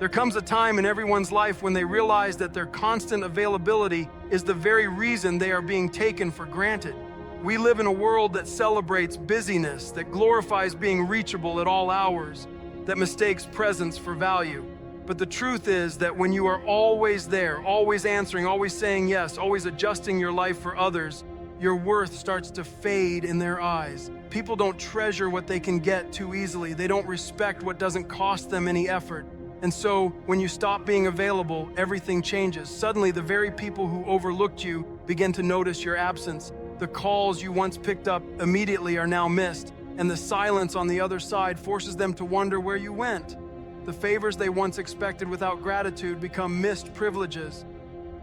There comes a time in everyone's life when they realize that their constant availability is the very reason they are being taken for granted. We live in a world that celebrates busyness, that glorifies being reachable at all hours, that mistakes presence for value. But the truth is that when you are always there, always answering, always saying yes, always adjusting your life for others, your worth starts to fade in their eyes. People don't treasure what they can get too easily. They don't respect what doesn't cost them any effort. And so, when you stop being available, everything changes. Suddenly, the very people who overlooked you begin to notice your absence. The calls you once picked up immediately are now missed, and the silence on the other side forces them to wonder where you went. The favors they once expected without gratitude become missed privileges.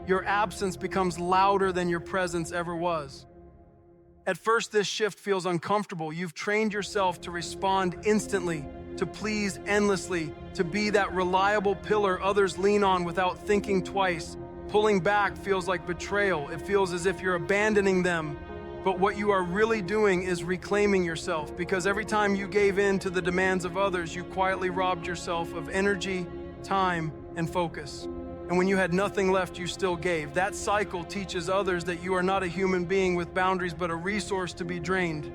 Your absence becomes louder than your presence ever was. At first, this shift feels uncomfortable. You've trained yourself to respond instantly, to please endlessly, to be that reliable pillar others lean on without thinking twice. Pulling back feels like betrayal. It feels as if you're abandoning them. But what you are really doing is reclaiming yourself, because every time you gave in to the demands of others, you quietly robbed yourself of energy, time, and focus. And when you had nothing left, you still gave. That cycle teaches others that you are not a human being with boundaries, but a resource to be drained.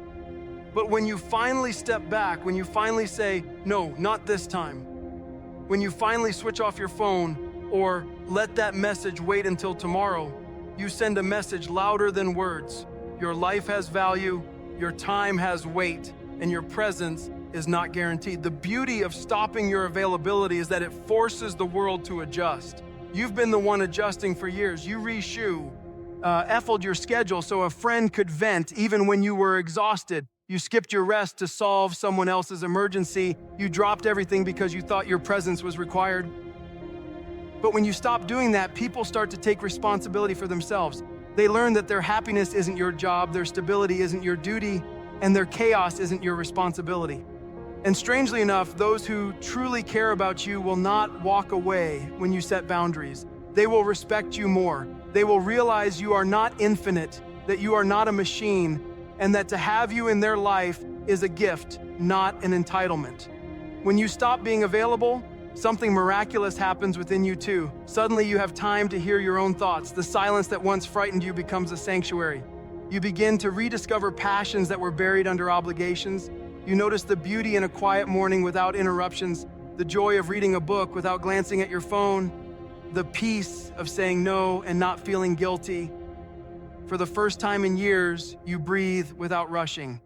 But when you finally step back, when you finally say, no, not this time, when you finally switch off your phone or let that message wait until tomorrow, you send a message louder than words. Your life has value, your time has weight, and your presence is not guaranteed. The beauty of stopping your availability is that it forces the world to adjust. You've been the one adjusting for years. You effled your schedule so a friend could vent even when you were exhausted. You skipped your rest to solve someone else's emergency. You dropped everything because you thought your presence was required. But when you stop doing that, people start to take responsibility for themselves. They learn that their happiness isn't your job, their stability isn't your duty, and their chaos isn't your responsibility. And strangely enough, those who truly care about you will not walk away when you set boundaries. They will respect you more. They will realize you are not infinite, that you are not a machine, and that to have you in their life is a gift, not an entitlement. When you stop being available, something miraculous happens within you too. Suddenly you have time to hear your own thoughts. The silence that once frightened you becomes a sanctuary. You begin to rediscover passions that were buried under obligations. You notice the beauty in a quiet morning without interruptions, the joy of reading a book without glancing at your phone, the peace of saying no and not feeling guilty. For the first time in years, you breathe without rushing.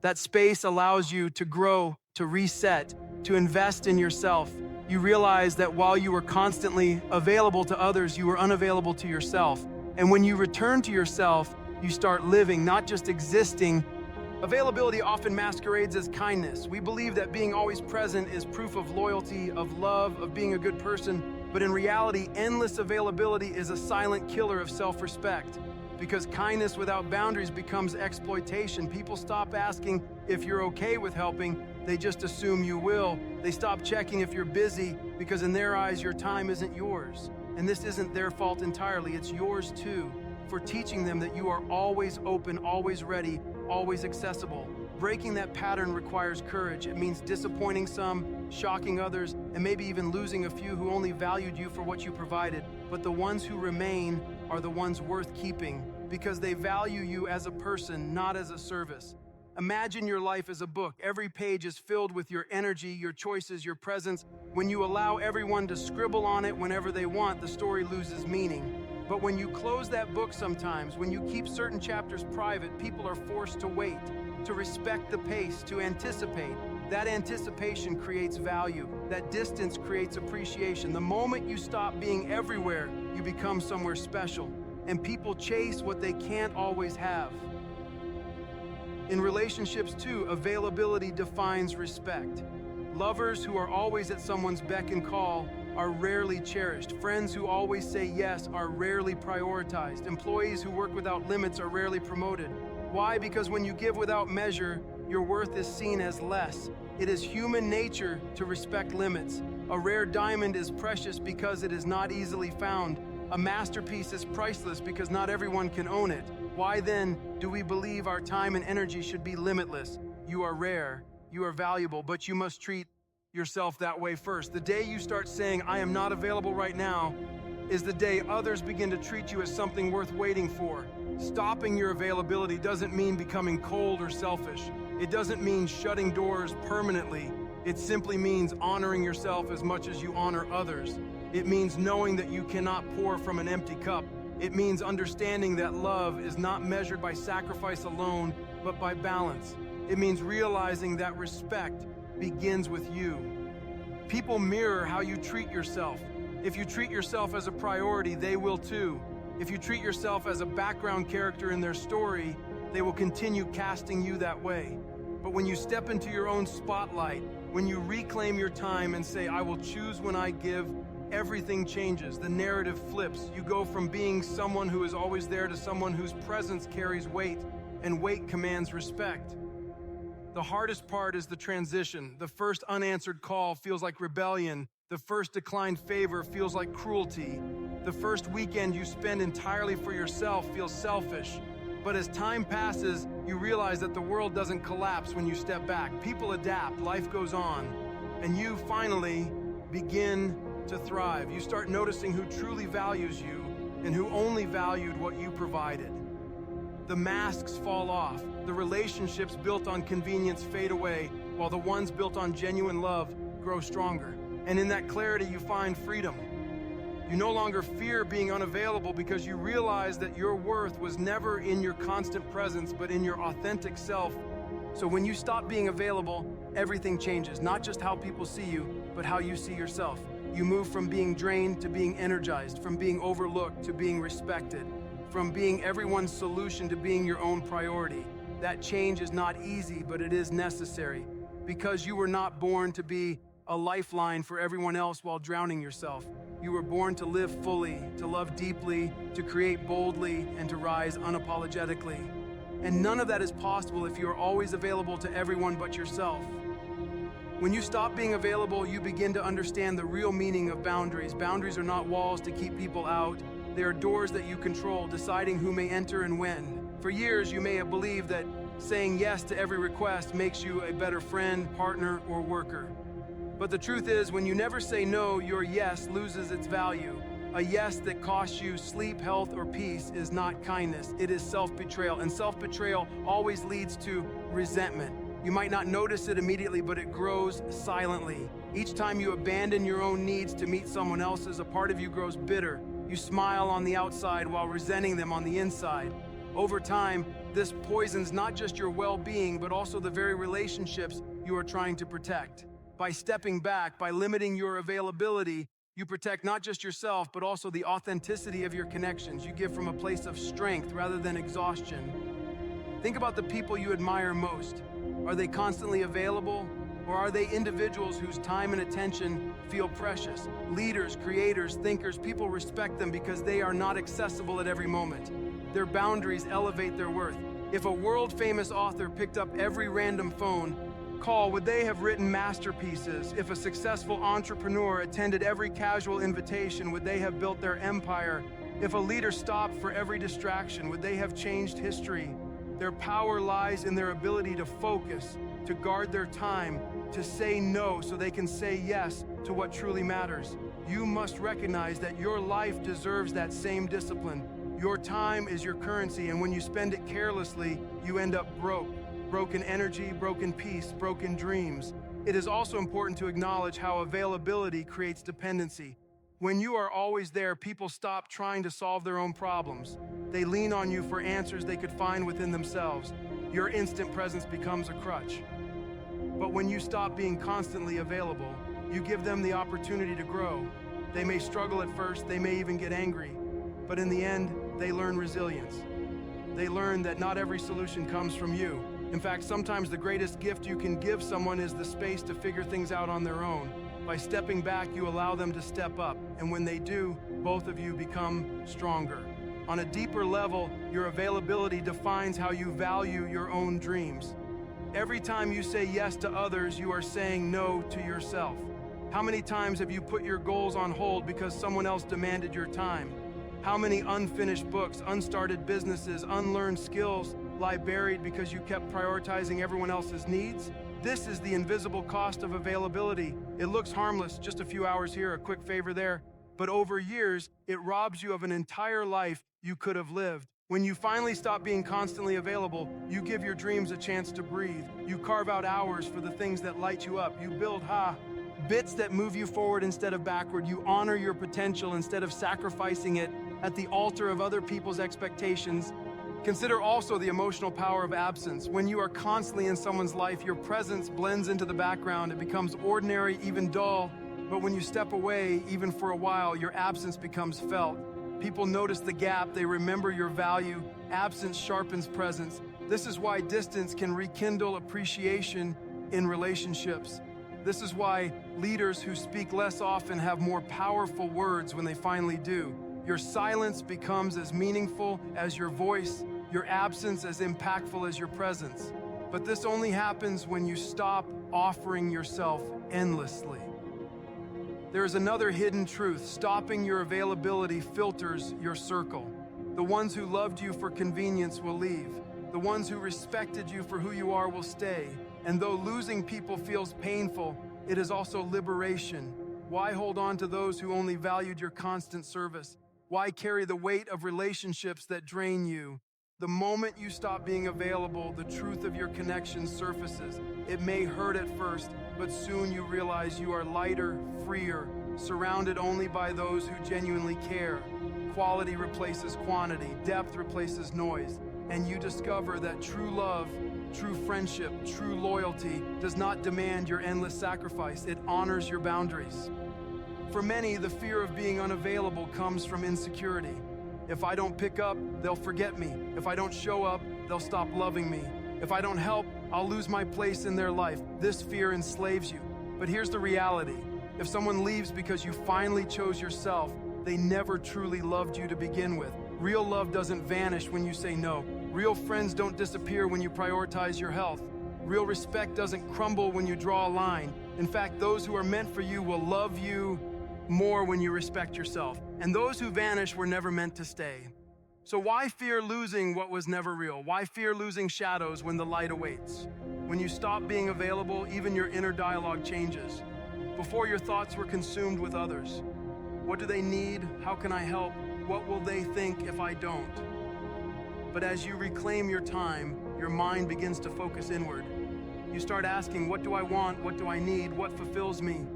That space allows you to grow, to reset, to invest in yourself. You realize that while you were constantly available to others, you were unavailable to yourself. And when you return to yourself, you start living, not just existing. Availability often masquerades as kindness. We believe that being always present is proof of loyalty, of love, of being a good person. But in reality, endless availability is a silent killer of self-respect. Because kindness without boundaries becomes exploitation. People stop asking if you're okay with helping. They just assume you will. They stop checking if you're busy because in their eyes, your time isn't yours. And this isn't their fault entirely. It's yours too, for teaching them that you are always open, always ready, always accessible. Breaking that pattern requires courage. It means disappointing some, shocking others, and maybe even losing a few who only valued you for what you provided. But the ones who remain are the ones worth keeping because they value you as a person, not as a service. Imagine your life as a book. Every page is filled with your energy, your choices, your presence. When you allow everyone to scribble on it whenever they want, the story loses meaning. But when you close that book sometimes, when you keep certain chapters private, people are forced to wait, to respect the pace, to anticipate. That anticipation creates value. That distance creates appreciation. The moment you stop being everywhere, you become somewhere special. And people chase what they can't always have. In relationships too, availability defines respect. Lovers who are always at someone's beck and call are rarely cherished. Friends who always say yes are rarely prioritized. Employees who work without limits are rarely promoted. Why? Because when you give without measure, your worth is seen as less. It is human nature to respect limits. A rare diamond is precious because it is not easily found. A masterpiece is priceless because not everyone can own it. Why then do we believe our time and energy should be limitless? You are rare, you are valuable, but you must treat yourself that way first. The day you start saying, I am not available right now, is the day others begin to treat you as something worth waiting for. Stopping your availability doesn't mean becoming cold or selfish. It doesn't mean shutting doors permanently. It simply means honoring yourself as much as you honor others. It means knowing that you cannot pour from an empty cup. It means understanding that love is not measured by sacrifice alone, but by balance. It means realizing that respect begins with you. People mirror how you treat yourself. If you treat yourself as a priority, they will too. If you treat yourself as a background character in their story, they will continue casting you that way. But when you step into your own spotlight, when you reclaim your time and say, I will choose when I give, everything changes. The narrative flips. You go from being someone who is always there to someone whose presence carries weight, and weight commands respect. The hardest part is the transition. The first unanswered call feels like rebellion. The first declined favor feels like cruelty. The first weekend you spend entirely for yourself feels selfish. But as time passes, you realize that the world doesn't collapse when you step back. People adapt, life goes on, and you finally begin to thrive. You start noticing who truly values you and who only valued what you provided. The masks fall off. The relationships built on convenience fade away, while the ones built on genuine love grow stronger. And in that clarity, you find freedom. You no longer fear being unavailable because you realize that your worth was never in your constant presence, but in your authentic self. So when you stop being available, everything changes. Not just how people see you, but how you see yourself. You move from being drained to being energized, from being overlooked to being respected, from being everyone's solution to being your own priority. That change is not easy, but it is necessary, because you were not born to be a lifeline for everyone else while drowning yourself. You were born to live fully, to love deeply, to create boldly, and to rise unapologetically. And none of that is possible if you are always available to everyone but yourself. When you stop being available, you begin to understand the real meaning of boundaries. Boundaries are not walls to keep people out. They are doors that you control, deciding who may enter and when. For years, you may have believed that saying yes to every request makes you a better friend, partner, or worker. But the truth is, when you never say no, your yes loses its value. A yes that costs you sleep, health, or peace is not kindness. It is self-betrayal, and self-betrayal always leads to resentment. You might not notice it immediately, but it grows silently. Each time you abandon your own needs to meet someone else's, a part of you grows bitter. You smile on the outside while resenting them on the inside. Over time, this poisons not just your well-being, but also the very relationships you are trying to protect. By stepping back, by limiting your availability, you protect not just yourself, but also the authenticity of your connections. You give from a place of strength rather than exhaustion. Think about the people you admire most. Are they constantly available? Or are they individuals whose time and attention feel precious? Leaders, creators, thinkers, people respect them because they are not accessible at every moment. Their boundaries elevate their worth. If a world-famous author picked up every random phone call, would they have written masterpieces? If a successful entrepreneur attended every casual invitation, would they have built their empire? If a leader stopped for every distraction, would they have changed history? Their power lies in their ability to focus, to guard their time, to say no so they can say yes to what truly matters. You must recognize that your life deserves that same discipline. Your time is your currency, and when you spend it carelessly, you end up broke. Broken energy, broken peace, broken dreams. It is also important to acknowledge how availability creates dependency. When you are always there, people stop trying to solve their own problems. They lean on you for answers they could find within themselves. Your instant presence becomes a crutch. But when you stop being constantly available, you give them the opportunity to grow. They may struggle at first, they may even get angry, but in the end, they learn resilience. They learn that not every solution comes from you. In fact, sometimes the greatest gift you can give someone is the space to figure things out on their own. By stepping back, you allow them to step up, and when they do, both of you become stronger. On a deeper level, your availability defines how you value your own dreams. Every time you say yes to others, you are saying no to yourself. How many times have you put your goals on hold because someone else demanded your time? How many unfinished books, unstarted businesses, unlearned skills lie buried because you kept prioritizing everyone else's needs? This is the invisible cost of availability. It looks harmless, just a few hours here, a quick favor there, but over years, it robs you of an entire life you could have lived. When you finally stop being constantly available, you give your dreams a chance to breathe. You carve out hours for the things that light you up. You build bits that move you forward instead of backward. You honor your potential instead of sacrificing it at the altar of other people's expectations. Consider also the emotional power of absence. When you are constantly in someone's life, your presence blends into the background. It becomes ordinary, even dull. But when you step away, even for a while, your absence becomes felt. People notice the gap. They remember your value. Absence sharpens presence. This is why distance can rekindle appreciation in relationships. This is why leaders who speak less often have more powerful words when they finally do. Your silence becomes as meaningful as your voice, your absence as impactful as your presence. But this only happens when you stop offering yourself endlessly. There is another hidden truth. Stopping your availability filters your circle. The ones who loved you for convenience will leave. The ones who respected you for who you are will stay. And though losing people feels painful, it is also liberation. Why hold on to those who only valued your constant service? Why carry the weight of relationships that drain you? The moment you stop being available, the truth of your connection surfaces. It may hurt at first, but soon you realize you are lighter, freer, surrounded only by those who genuinely care. Quality replaces quantity, depth replaces noise, and you discover that true love, true friendship, true loyalty does not demand your endless sacrifice. It honors your boundaries. For many, the fear of being unavailable comes from insecurity. If I don't pick up, they'll forget me. If I don't show up, they'll stop loving me. If I don't help, I'll lose my place in their life. This fear enslaves you. But here's the reality. If someone leaves because you finally chose yourself, they never truly loved you to begin with. Real love doesn't vanish when you say no. Real friends don't disappear when you prioritize your health. Real respect doesn't crumble when you draw a line. In fact, those who are meant for you will love you more when you respect yourself. And those who vanish were never meant to stay. So why fear losing what was never real? Why fear losing shadows when the light awaits? When you stop being available, even your inner dialogue changes. Before, your thoughts were consumed with others. What do they need? How can I help? What will they think if I don't? But as you reclaim your time, your mind begins to focus inward. You start asking, what do I want? What do I need? What fulfills me?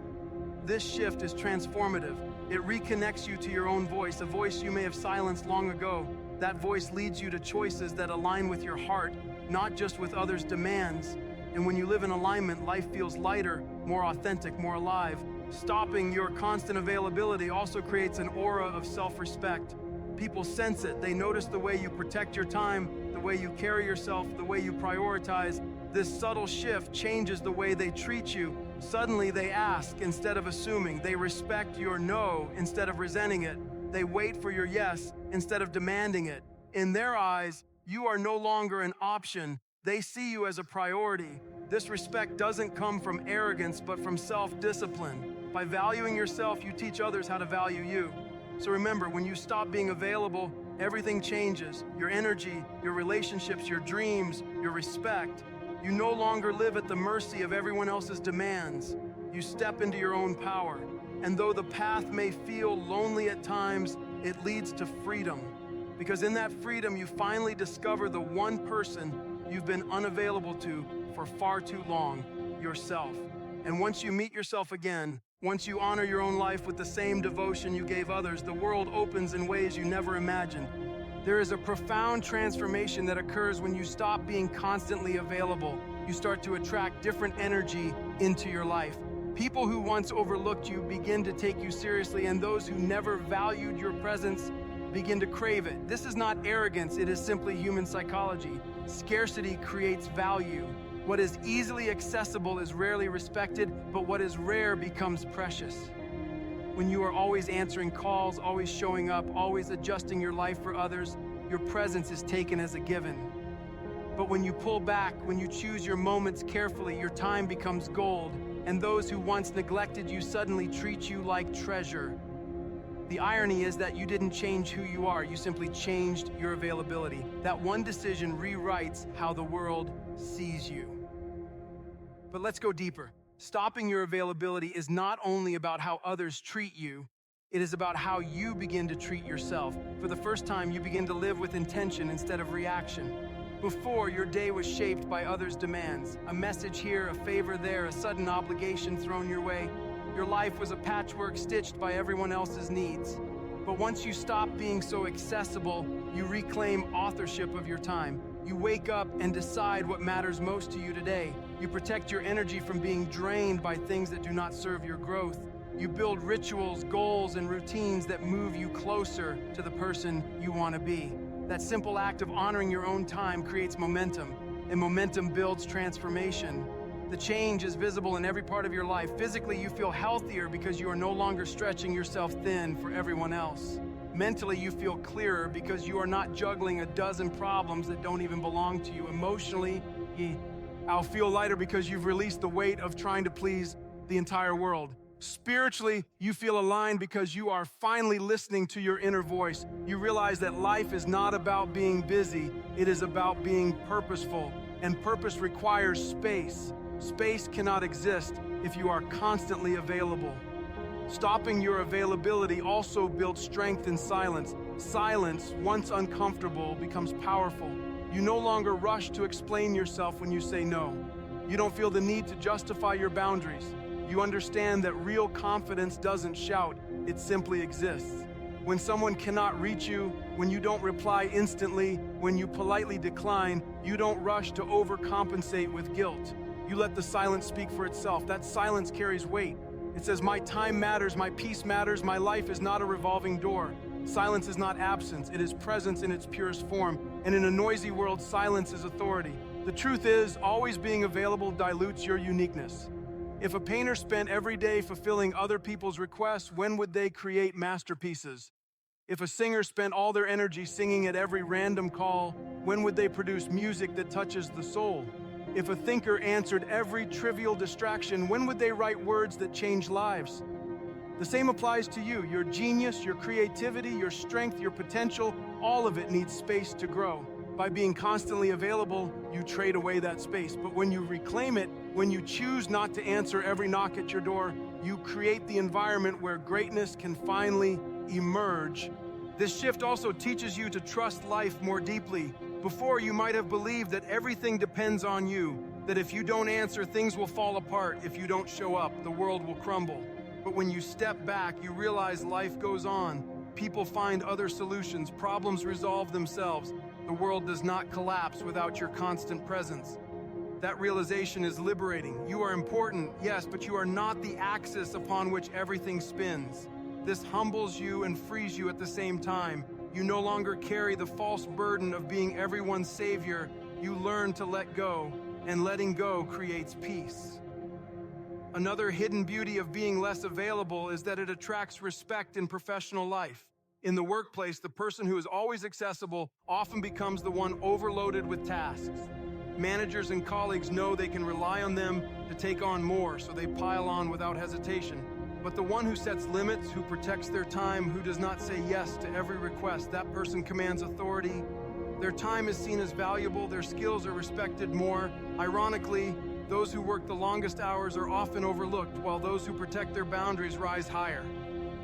This shift is transformative. It reconnects you to your own voice, a voice you may have silenced long ago. That voice leads you to choices that align with your heart, not just with others' demands. And when you live in alignment, life feels lighter, more authentic, more alive. Stopping your constant availability also creates an aura of self-respect. People sense it. They notice the way you protect your time, the way you carry yourself, the way you prioritize. This subtle shift changes the way they treat you. Suddenly they ask instead of assuming. They respect your no instead of resenting it. They wait for your yes instead of demanding it. In their eyes, you are no longer an option. They see you as a priority. This respect doesn't come from arrogance, but from self-discipline. By valuing yourself, you teach others how to value you. So remember, when you stop being available, everything changes. Your energy, your relationships, your dreams, your respect. You no longer live at the mercy of everyone else's demands. You step into your own power. And though the path may feel lonely at times, it leads to freedom. Because in that freedom, you finally discover the one person you've been unavailable to for far too long, yourself. And once you meet yourself again, once you honor your own life with the same devotion you gave others, the world opens in ways you never imagined. There is a profound transformation that occurs when you stop being constantly available. You start to attract different energy into your life. People who once overlooked you begin to take you seriously, and those who never valued your presence begin to crave it. This is not arrogance, it is simply human psychology. Scarcity creates value. What is easily accessible is rarely respected, but what is rare becomes precious. When you are always answering calls, always showing up, always adjusting your life for others, your presence is taken as a given. But when you pull back, when you choose your moments carefully, your time becomes gold, and those who once neglected you suddenly treat you like treasure. The irony is that you didn't change who you are, you simply changed your availability. That one decision rewrites how the world sees you. But let's go deeper. Stopping your availability is not only about how others treat you, it is about how you begin to treat yourself. For the first time, you begin to live with intention instead of reaction. Before, your day was shaped by others' demands. A message here, a favor there, a sudden obligation thrown your way. Your life was a patchwork stitched by everyone else's needs. But once you stop being so accessible, you reclaim authorship of your time. You wake up and decide what matters most to you today. You protect your energy from being drained by things that do not serve your growth. You build rituals, goals, and routines that move you closer to the person you want to be. That simple act of honoring your own time creates momentum, and momentum builds transformation. The change is visible in every part of your life. Physically, you feel healthier because you are no longer stretching yourself thin for everyone else. Mentally, you feel clearer because you are not juggling a dozen problems that don't even belong to you. Emotionally, I'll feel lighter because you've released the weight of trying to please the entire world. Spiritually, you feel aligned because you are finally listening to your inner voice. You realize that life is not about being busy, it is about being purposeful. And purpose requires space. Space cannot exist if you are constantly available. Stopping your availability also builds strength in silence. Silence, once uncomfortable, becomes powerful. You no longer rush to explain yourself when you say no. You don't feel the need to justify your boundaries. You understand that real confidence doesn't shout, it simply exists. When someone cannot reach you, when you don't reply instantly, when you politely decline, you don't rush to overcompensate with guilt. You let the silence speak for itself. That silence carries weight. It says, my time matters, my peace matters, my life is not a revolving door. Silence is not absence, it is presence in its purest form. And in a noisy world, silence is authority. The truth is, always being available dilutes your uniqueness. If a painter spent every day fulfilling other people's requests, when would they create masterpieces? If a singer spent all their energy singing at every random call, when would they produce music that touches the soul? If a thinker answered every trivial distraction, when would they write words that change lives? The same applies to you. Your genius, your creativity, your strength, your potential, all of it needs space to grow. By being constantly available, you trade away that space. But when you reclaim it, when you choose not to answer every knock at your door, you create the environment where greatness can finally emerge. This shift also teaches you to trust life more deeply. Before, you might have believed that everything depends on you, that if you don't answer, things will fall apart. If you don't show up, the world will crumble. But when you step back, you realize life goes on. People find other solutions, problems resolve themselves. The world does not collapse without your constant presence. That realization is liberating. You are important, yes, but you are not the axis upon which everything spins. This humbles you and frees you at the same time. You no longer carry the false burden of being everyone's savior. You learn to let go, and letting go creates peace. Another hidden beauty of being less available is that it attracts respect in professional life. In the workplace, the person who is always accessible often becomes the one overloaded with tasks. Managers and colleagues know they can rely on them to take on more, so they pile on without hesitation. But the one who sets limits, who protects their time, who does not say yes to every request, that person commands authority. Their time is seen as valuable, their skills are respected more. Ironically, those who work the longest hours are often overlooked, while those who protect their boundaries rise higher.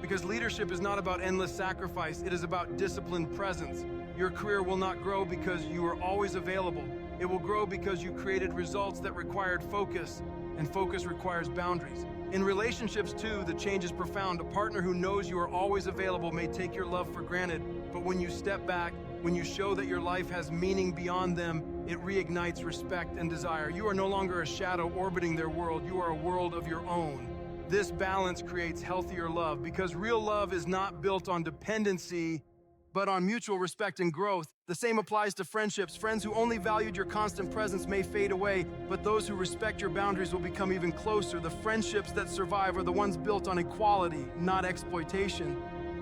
Because leadership is not about endless sacrifice, it is about disciplined presence. Your career will not grow because you are always available. It will grow because you created results that required focus, and focus requires boundaries. In relationships too, the change is profound. A partner who knows you are always available may take your love for granted, but when you step back, when you show that your life has meaning beyond them, it reignites respect and desire. You are no longer a shadow orbiting their world, you are a world of your own. This balance creates healthier love because real love is not built on dependency, but on mutual respect and growth. The same applies to friendships. Friends who only valued your constant presence may fade away, but those who respect your boundaries will become even closer. The friendships that survive are the ones built on equality, not exploitation.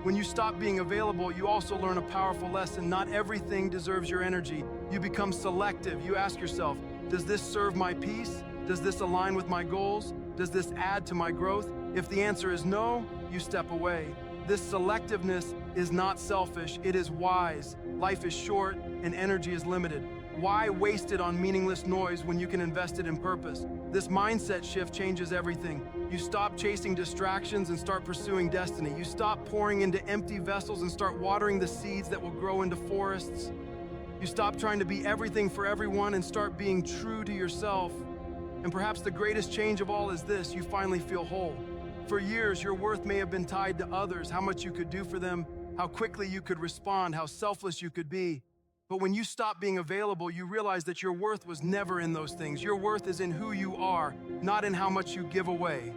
When you stop being available, you also learn a powerful lesson. Not everything deserves your energy. You become selective. You ask yourself, does this serve my peace? Does this align with my goals? Does this add to my growth? If the answer is no, you step away. This selectiveness is not selfish, it is wise. Life is short and energy is limited. Why waste it on meaningless noise when you can invest it in purpose? This mindset shift changes everything. You stop chasing distractions and start pursuing destiny. You stop pouring into empty vessels and start watering the seeds that will grow into forests. You stop trying to be everything for everyone and start being true to yourself. And perhaps the greatest change of all is this: you finally feel whole. For years, your worth may have been tied to others, how much you could do for them, how quickly you could respond, how selfless you could be. But when you stop being available, you realize that your worth was never in those things. Your worth is in who you are, not in how much you give away.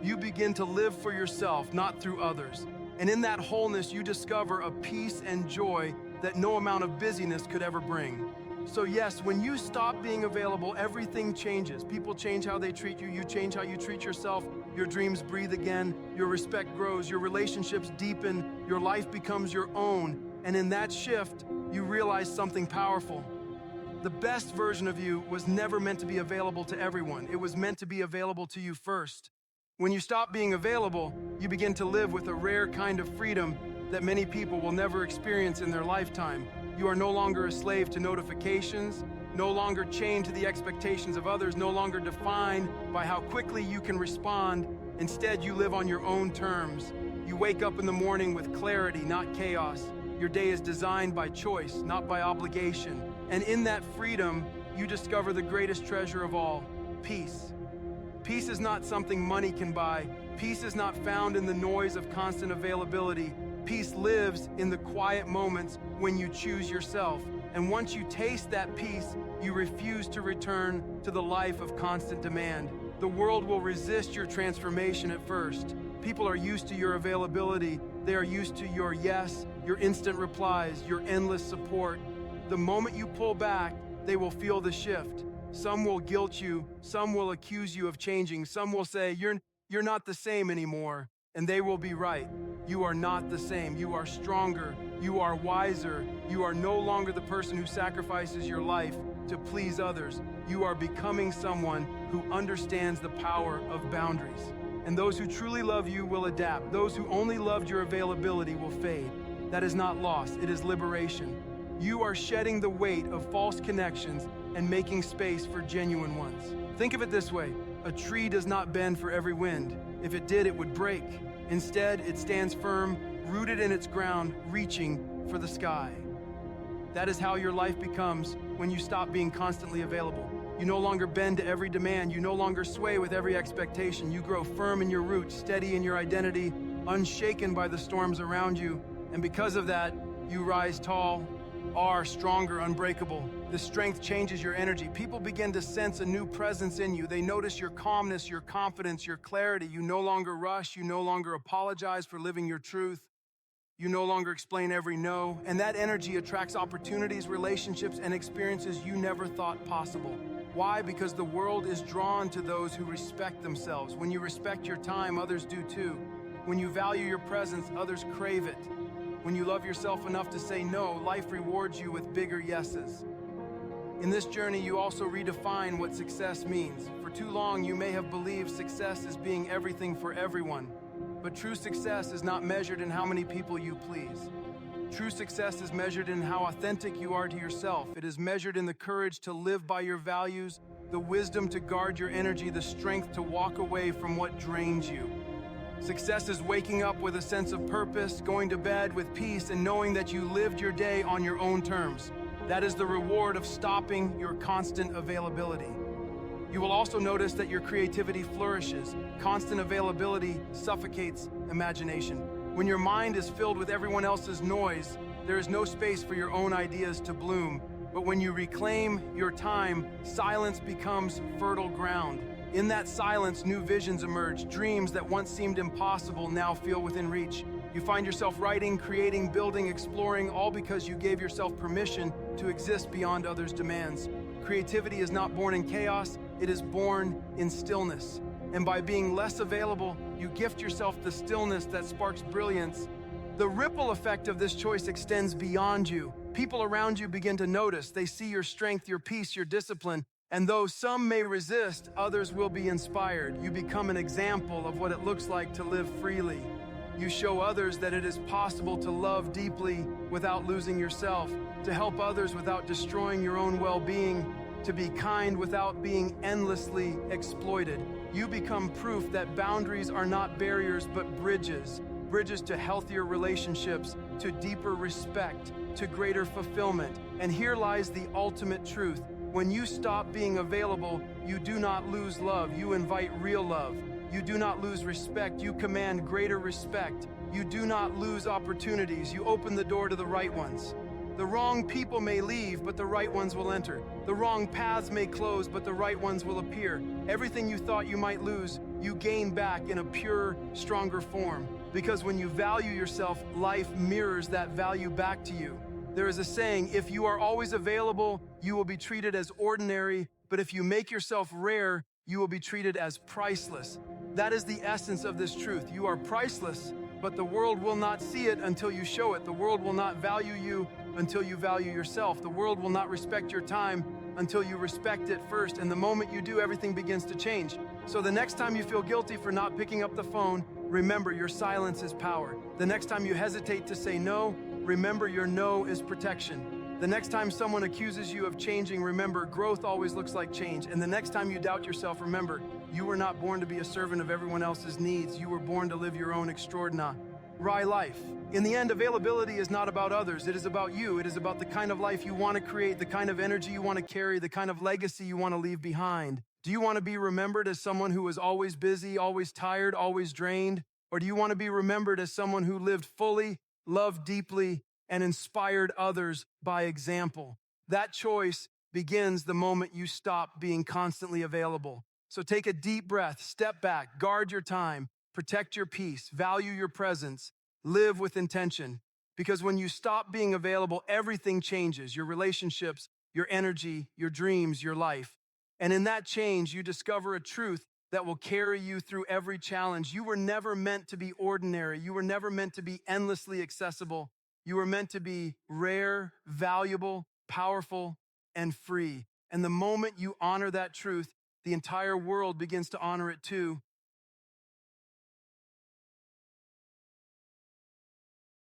You begin to live for yourself, not through others. And in that wholeness, you discover a peace and joy that no amount of busyness could ever bring. So yes, when you stop being available, everything changes. People change how they treat you. You change how you treat yourself. Your dreams breathe again. Your respect grows. Your relationships deepen. Your life becomes your own. And in that shift, you realize something powerful. The best version of you was never meant to be available to everyone. It was meant to be available to you first. When you stop being available, you begin to live with a rare kind of freedom that many people will never experience in their lifetime. You are no longer a slave to notifications, no longer chained to the expectations of others, no longer defined by how quickly you can respond. Instead, you live on your own terms. You wake up in the morning with clarity, not chaos. Your day is designed by choice, not by obligation. And in that freedom, you discover the greatest treasure of all: peace. Peace is not something money can buy. Peace is not found in the noise of constant availability. Peace lives in the quiet moments when you choose yourself. And once you taste that peace, you refuse to return to the life of constant demand. The world will resist your transformation at first. People are used to your availability. They are used to your yes, your instant replies, your endless support. The moment you pull back, they will feel the shift. Some will guilt you. Some will accuse you of changing. Some will say, you're not the same anymore. And they will be right. You are not the same. You are stronger. You are wiser. You are no longer the person who sacrifices your life to please others. You are becoming someone who understands the power of boundaries. And those who truly love you will adapt. Those who only loved your availability will fade. That is not loss, it is liberation. You are shedding the weight of false connections and making space for genuine ones. Think of it this way: a tree does not bend for every wind. If it did, it would break. Instead, it stands firm, rooted in its ground, reaching for the sky. That is how your life becomes when you stop being constantly available. You no longer bend to every demand. You no longer sway with every expectation. You grow firm in your roots, steady in your identity, unshaken by the storms around you. And because of that, you rise tall, are stronger, unbreakable. The strength changes your energy. People begin to sense a new presence in you. They notice your calmness, your confidence, your clarity. You no longer rush. You no longer apologize for living your truth. You no longer explain every no. And that energy attracts opportunities, relationships, and experiences you never thought possible. Why? Because the world is drawn to those who respect themselves. When you respect your time, others do too. When you value your presence, others crave it. When you love yourself enough to say no, life rewards you with bigger yeses. In this journey, you also redefine what success means. For too long, you may have believed success is being everything for everyone. But true success is not measured in how many people you please. True success is measured in how authentic you are to yourself. It is measured in the courage to live by your values, the wisdom to guard your energy, the strength to walk away from what drains you. Success is waking up with a sense of purpose, going to bed with peace, and knowing that you lived your day on your own terms. That is the reward of stopping your constant availability. You will also notice that your creativity flourishes. Constant availability suffocates imagination. When your mind is filled with everyone else's noise, there is no space for your own ideas to bloom. But when you reclaim your time, silence becomes fertile ground. In that silence, new visions emerge. Dreams that once seemed impossible now feel within reach. You find yourself writing, creating, building, exploring, all because you gave yourself permission to exist beyond others' demands. Creativity is not born in chaos, it is born in stillness. And by being less available, you gift yourself the stillness that sparks brilliance. The ripple effect of this choice extends beyond you. People around you begin to notice. They see your strength, your peace, your discipline. And though some may resist, others will be inspired. You become an example of what it looks like to live freely. You show others that it is possible to love deeply without losing yourself, to help others without destroying your own well-being, to be kind without being endlessly exploited. You become proof that boundaries are not barriers but bridges. Bridges to healthier relationships, to deeper respect, to greater fulfillment. And here lies the ultimate truth. When you stop being available, you do not lose love, you invite real love. You do not lose respect, you command greater respect. You do not lose opportunities, you open the door to the right ones. The wrong people may leave, but the right ones will enter. The wrong paths may close, but the right ones will appear. Everything you thought you might lose, you gain back in a pure, stronger form. Because when you value yourself, life mirrors that value back to you. There is a saying, if you are always available, you will be treated as ordinary, but if you make yourself rare, you will be treated as priceless. That is the essence of this truth. You are priceless, but the world will not see it until you show it. The world will not value you until you value yourself. The world will not respect your time until you respect it first. And the moment you do, everything begins to change. So the next time you feel guilty for not picking up the phone, remember your silence is power. The next time you hesitate to say no, remember your no is protection. The next time someone accuses you of changing, remember growth always looks like change. And the next time you doubt yourself, remember you were not born to be a servant of everyone else's needs. You were born to live your own extraordinary life. In the end, availability is not about others. It is about you. It is about the kind of life you want to create, the kind of energy you want to carry, the kind of legacy you want to leave behind. Do you want to be remembered as someone who was always busy, always tired, always drained? Or do you want to be remembered as someone who lived fully, loved deeply, and inspired others by example? That choice begins the moment you stop being constantly available. So take a deep breath, step back, guard your time, protect your peace, value your presence, live with intention. Because when you stop being available, everything changes. Your relationships, your energy, your dreams, your life. And in that change, you discover a truth that will carry you through every challenge. You were never meant to be ordinary. You were never meant to be endlessly accessible. You were meant to be rare, valuable, powerful, and free. And the moment you honor that truth, the entire world begins to honor it too.